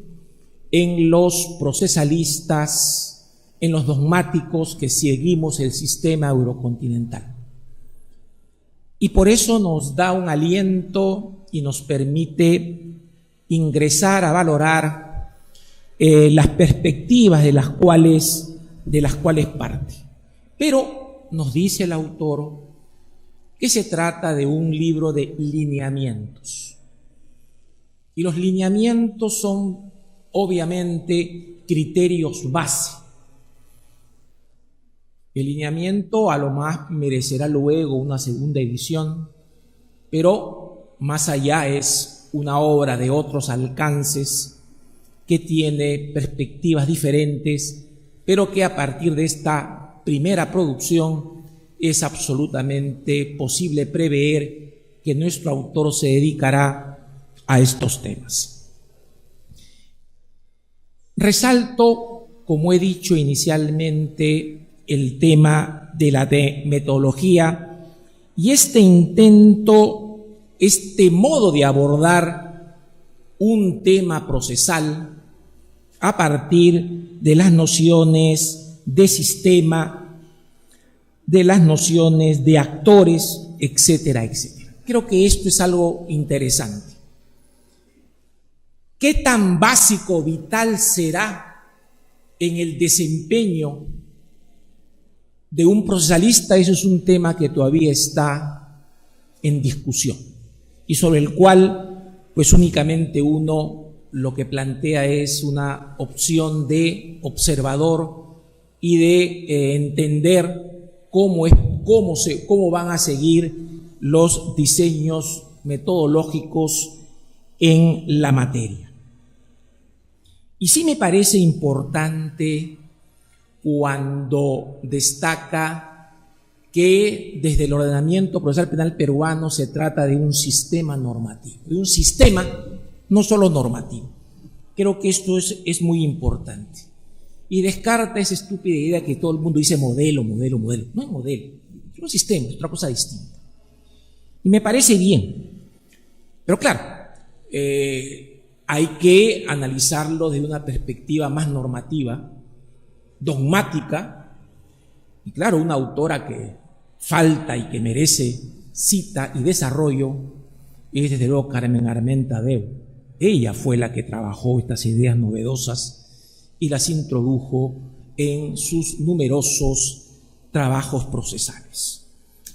en los procesalistas, en los dogmáticos que seguimos el sistema eurocontinental. Y por eso nos da un aliento y nos permite ingresar a valorar las perspectivas de las cuales parte. Pero nos dice el autor que se trata de un libro de lineamientos. Y los lineamientos son obviamente criterios base. El lineamiento a lo más merecerá luego una segunda edición, pero más allá es una obra de otros alcances que tiene perspectivas diferentes, pero que a partir de esta primera producción es absolutamente posible prever que nuestro autor se dedicará a estos temas. Resalto, como he dicho inicialmente, el tema de la metodología y este intento, este modo de abordar un tema procesal a partir de las nociones de sistema, de las nociones de actores, etcétera, etcétera. Creo que esto es algo interesante. ¿Qué tan básico, vital será en el desempeño de un procesalista? Eso es un tema que todavía está en discusión y sobre el cual, pues únicamente uno lo que plantea es una opción de observador y de entender cómo van a seguir los diseños metodológicos en la materia. Y sí me parece importante cuando destaca que desde el ordenamiento procesal penal peruano se trata de un sistema normativo, de un sistema no solo normativo. Creo que esto es muy importante. Y descarta esa estúpida idea que todo el mundo dice modelo. No es modelo, es un sistema, es otra cosa distinta. Y me parece bien. Pero claro, hay que analizarlo desde una perspectiva más normativa, dogmática, y claro, una autora que falta y que merece cita y desarrollo es desde luego Carmen Armenta Deu. Ella fue la que trabajó estas ideas novedosas y las introdujo en sus numerosos trabajos procesales.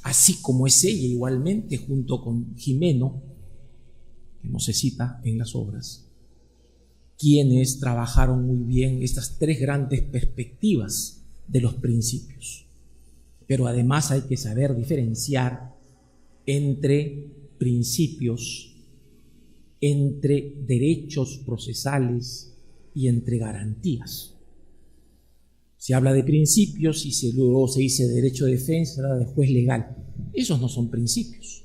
Así como es ella igualmente, junto con Gimeno, que no se cita en las obras, quienes trabajaron muy bien estas tres grandes perspectivas de los principios. Pero además hay que saber diferenciar entre principios, entre derechos procesales y entre garantías. Se habla de principios y luego se dice derecho de defensa, se habla de juez legal. Esos no son principios.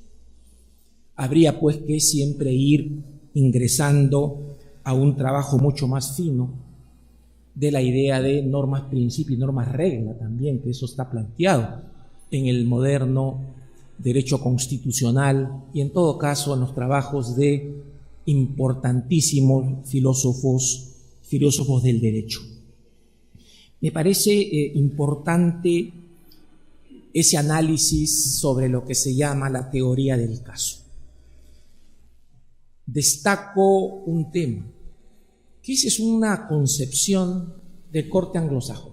Habría pues que siempre ir ingresando a un trabajo mucho más fino de la idea de normas principio y normas regla también, que eso está planteado en el moderno derecho constitucional y en todo caso en los trabajos de importantísimos filósofos del derecho. Me parece importante ese análisis sobre lo que se llama la teoría del caso. Destaco un tema, que esa es una concepción de corte anglosajón,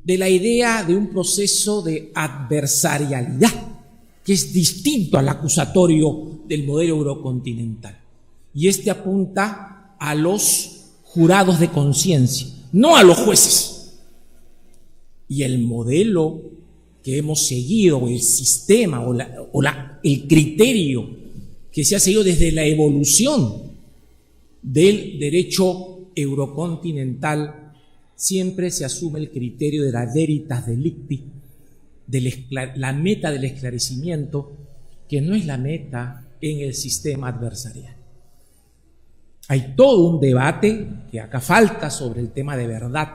de la idea de un proceso de adversarialidad, que es distinto al acusatorio del modelo eurocontinental. Y este apunta a los jurados de conciencia, no a los jueces. Y el modelo que hemos seguido, o el sistema, el criterio que se ha seguido desde la evolución del derecho eurocontinental, siempre se asume el criterio de la veritas delicti, la meta del esclarecimiento, que no es la meta en el sistema adversarial. Hay todo un debate que acá falta sobre el tema de verdad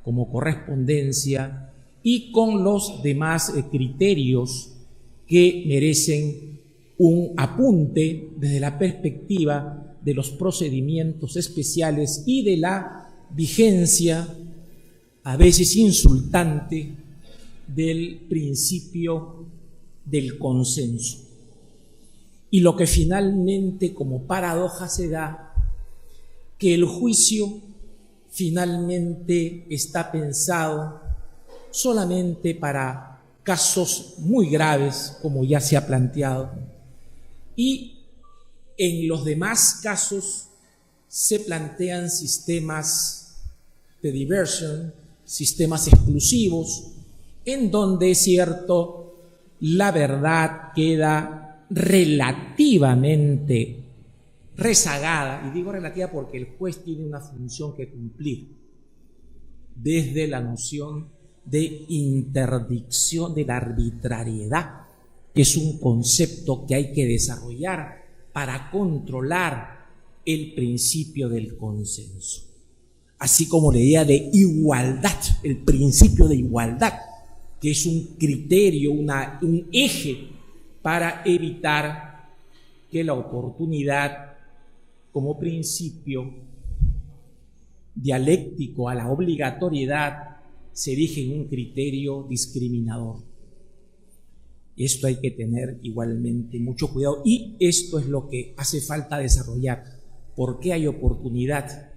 como correspondencia y con los demás criterios que merecen un apunte desde la perspectiva de los procedimientos especiales y de la vigencia, a veces insultante, del principio del consenso. Y lo que finalmente como paradoja se da, que el juicio finalmente está pensado solamente para casos muy graves, como ya se ha planteado, y en los demás casos se plantean sistemas de diversion, sistemas exclusivos, en donde, es cierto, la verdad queda relativamente rezagada, y digo relativa porque el juez tiene una función que cumplir, desde la noción de interdicción de la arbitrariedad, que es un concepto que hay que desarrollar para controlar el principio del consenso, así como la idea de igualdad, el principio de igualdad, que es un criterio, un eje para evitar que la oportunidad como principio dialéctico a la obligatoriedad se erige en un criterio discriminador. Esto hay que tener igualmente mucho cuidado y esto es lo que hace falta desarrollar. ¿Por qué hay oportunidad?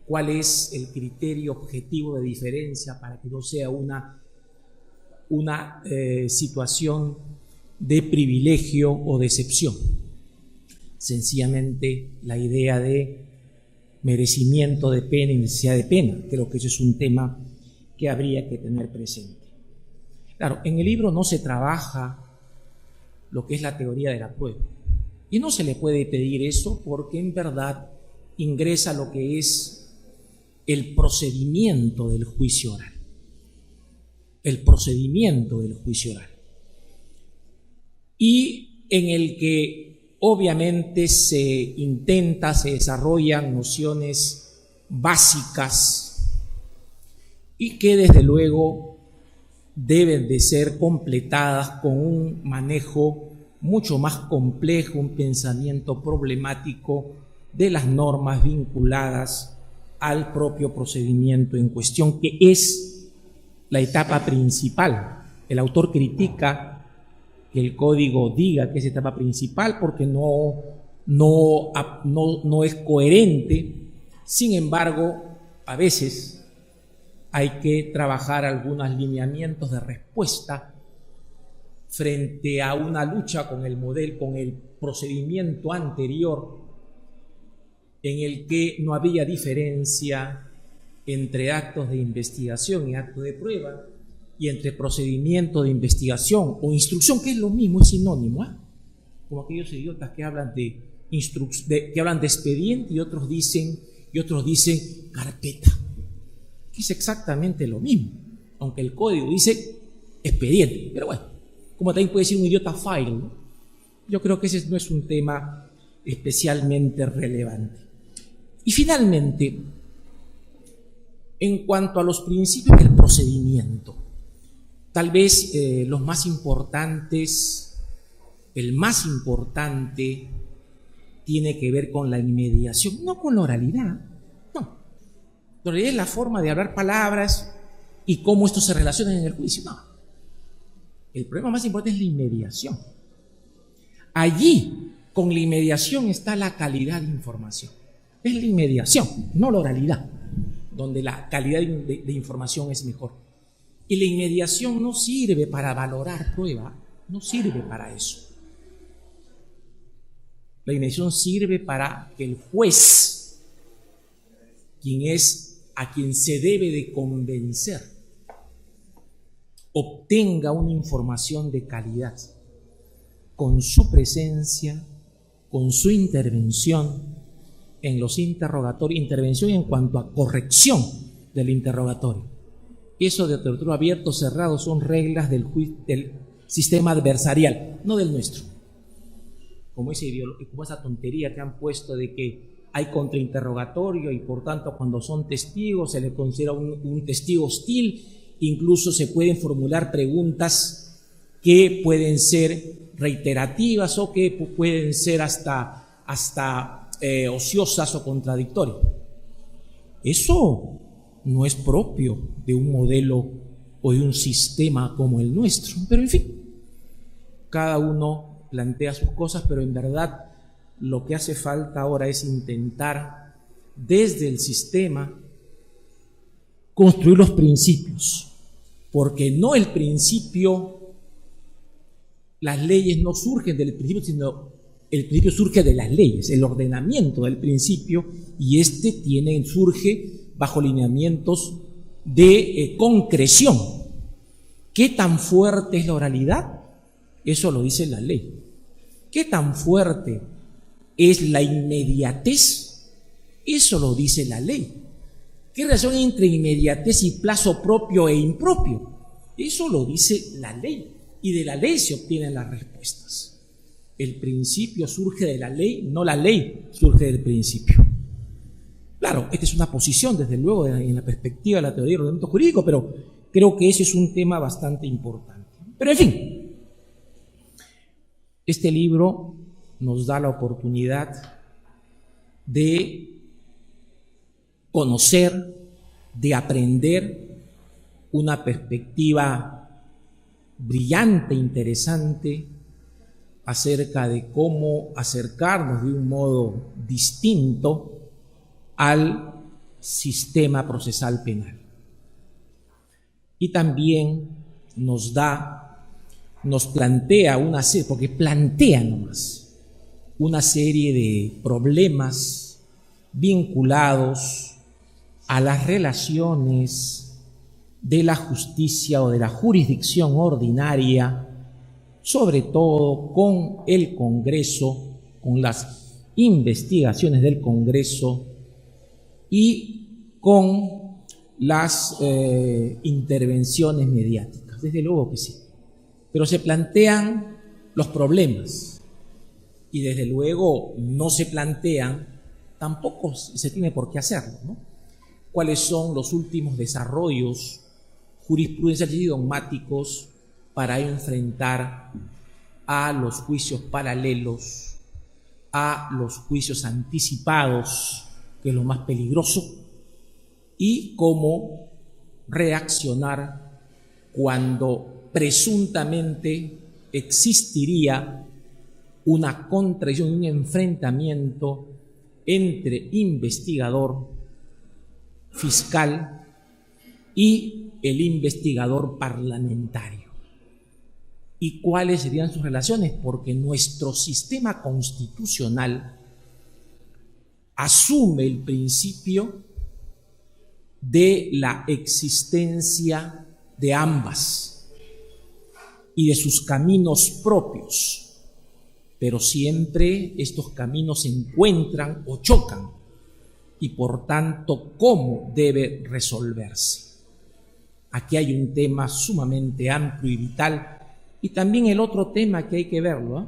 ¿Cuál es el criterio objetivo de diferencia para que no sea una situación de privilegio o de excepción? Sencillamente la idea de merecimiento de pena y necesidad de pena. Creo que ese es un tema que habría que tener presente. Claro, en el libro no se trabaja lo que es la teoría de la prueba. Y no se le puede pedir eso porque en verdad ingresa lo que es el procedimiento del juicio oral. El procedimiento del juicio oral. Y en el que obviamente se desarrollan nociones básicas y que desde luego deben de ser completadas con un manejo mucho más complejo, un pensamiento problemático de las normas vinculadas al propio procedimiento en cuestión, que es la etapa principal. El autor critica que el código diga que es etapa principal porque no es coherente. Sin embargo, a veces hay que trabajar algunos lineamientos de respuesta frente a una lucha con el procedimiento anterior, en el que no había diferencia entre actos de investigación y actos de prueba, y entre procedimiento de investigación o instrucción, que es lo mismo, es sinónimo, como aquellos idiotas que hablan de expediente y otros dicen carpeta, que es exactamente lo mismo, aunque el código dice expediente, pero bueno, como también puede decir un idiota file, ¿no? Yo creo que ese no es un tema especialmente relevante. Y finalmente, en cuanto a los principios del procedimiento, tal vez los más importantes, el más importante tiene que ver con la inmediación, no con la oralidad, no. La oralidad es la forma de hablar palabras y cómo esto se relaciona en el juicio, no. El problema más importante es la inmediación. Allí, con la inmediación está la calidad de información. Es la inmediación, no la oralidad, donde la calidad de información es mejor. Y la inmediación no sirve para valorar prueba, no sirve para eso. La inmediación sirve para que el juez, a quien se debe de convencer, obtenga una información de calidad con su presencia, con su intervención en los interrogatorios, intervención en cuanto a corrección del interrogatorio. Eso de territorio abierto, cerrado, son reglas del sistema adversarial, no del nuestro. Como esa tontería que han puesto de que hay contrainterrogatorio y por tanto cuando son testigos se les considera un testigo hostil, incluso se pueden formular preguntas que pueden ser reiterativas o que pueden ser hasta ociosas o contradictorias. Eso no es propio de un modelo o de un sistema como el nuestro, pero en fin, cada uno plantea sus cosas, pero en verdad lo que hace falta ahora es intentar desde el sistema construir los principios, porque no el principio, las leyes no surgen del principio, sino el principio surge de las leyes, el ordenamiento del principio, y surge bajo lineamientos de concreción. ¿Qué tan fuerte es la oralidad? Eso lo dice la ley. ¿Qué tan fuerte es la inmediatez? Eso lo dice la ley. ¿Qué relación hay entre inmediatez y plazo propio e impropio? Eso lo dice la ley, y de la ley se obtienen las respuestas. El principio surge de la ley, no la ley surge del principio. Claro, esta es una posición, desde luego, en la perspectiva de la teoría del ordenamiento jurídico, pero creo que ese es un tema bastante importante. Pero en fin, este libro nos da la oportunidad de conocer, de aprender una perspectiva brillante, interesante, acerca de cómo acercarnos de un modo distinto al sistema procesal penal. Y también nos plantea una serie, porque plantea nomás, una serie de problemas vinculados a las relaciones de la justicia o de la jurisdicción ordinaria, sobre todo con el Congreso, con las investigaciones del Congreso y con las intervenciones mediáticas. Desde luego que sí. Pero se plantean los problemas y desde luego no se plantean, tampoco se tiene por qué hacerlo, ¿no? ¿Cuáles son los últimos desarrollos jurisprudenciales y dogmáticos para enfrentar a los juicios paralelos, a los juicios anticipados, que es lo más peligroso, y cómo reaccionar cuando presuntamente existiría una contradicción, un enfrentamiento entre investigador, fiscal y el investigador parlamentario? ¿Y cuáles serían sus relaciones? Porque nuestro sistema constitucional asume el principio de la existencia de ambas y de sus caminos propios, pero siempre estos caminos se encuentran o chocan, y por tanto, ¿cómo debe resolverse? Aquí hay un tema sumamente amplio y vital, y también el otro tema que hay que verlo, ¿eh?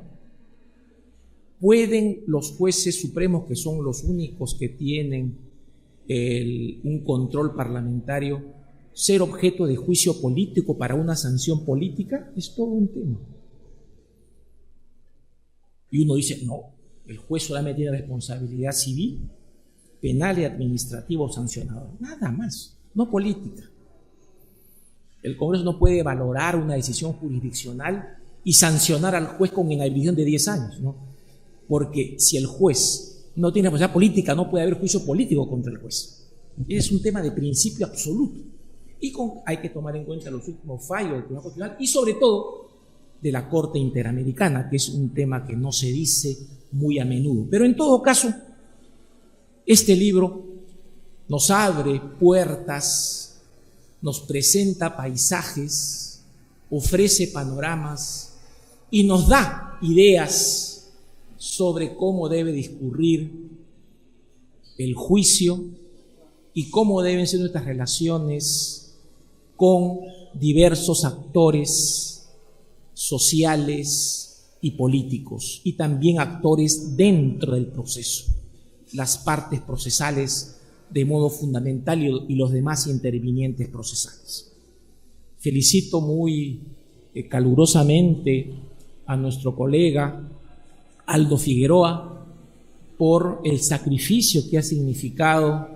¿Pueden los jueces supremos, que son los únicos que tienen un control parlamentario, ser objeto de juicio político para una sanción política? Es todo un tema. Y uno dice, no, el juez solamente tiene responsabilidad civil, penal y administrativo sancionador, nada más, no política. El Congreso no puede valorar una decisión jurisdiccional y sancionar al juez con inhabilitación de 10 años, ¿no? Porque si el juez no tiene responsabilidad política, no puede haber juicio político contra el juez. Es un tema de principio absoluto. Y hay que tomar en cuenta los últimos fallos del Tribunal Constitucional y sobre todo de la Corte Interamericana, que es un tema que no se dice muy a menudo. Pero en todo caso, este libro nos abre puertas, nos presenta paisajes, ofrece panoramas y nos da ideas sobre cómo debe discurrir el juicio y cómo deben ser nuestras relaciones con diversos actores sociales y políticos, y también actores dentro del proceso, las partes procesales de modo fundamental y los demás intervinientes procesales. Felicito muy calurosamente a nuestro colega Aldo Figueroa por el sacrificio que ha significado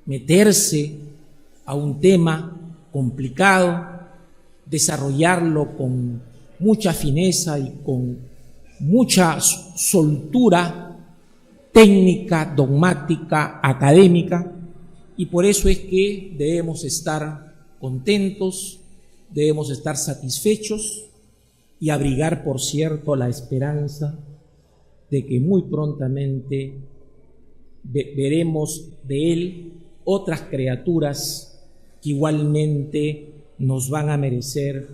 meterse a un tema complicado, desarrollarlo con mucha fineza y con mucha soltura técnica, dogmática, académica, y por eso es que debemos estar contentos, debemos estar satisfechos y abrigar, por cierto, la esperanza de que muy prontamente veremos de él otras criaturas que igualmente nos van a merecer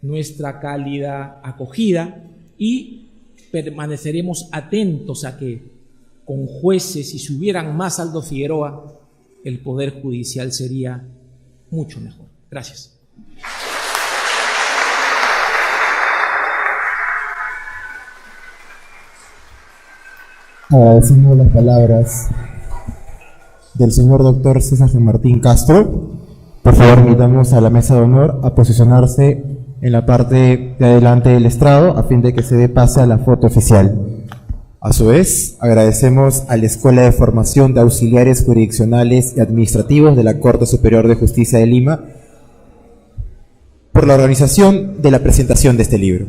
nuestra cálida acogida, y permaneceremos atentos a que con jueces, si se hubieran más Aldo Figueroa, el Poder Judicial sería mucho mejor. Gracias. Agradecemos las palabras del señor doctor César Martín Castro. Por favor, invitamos a la mesa de honor a posicionarse en la parte de adelante del estrado a fin de que se dé pase a la foto oficial. A su vez, agradecemos a la Escuela de Formación de Auxiliares Jurisdiccionales y Administrativos de la Corte Superior de Justicia de Lima por la organización de la presentación de este libro.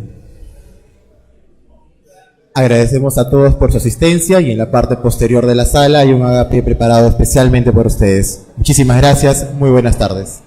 Agradecemos a todos por su asistencia y en la parte posterior de la sala hay un agape preparado especialmente por ustedes. Muchísimas gracias, muy buenas tardes.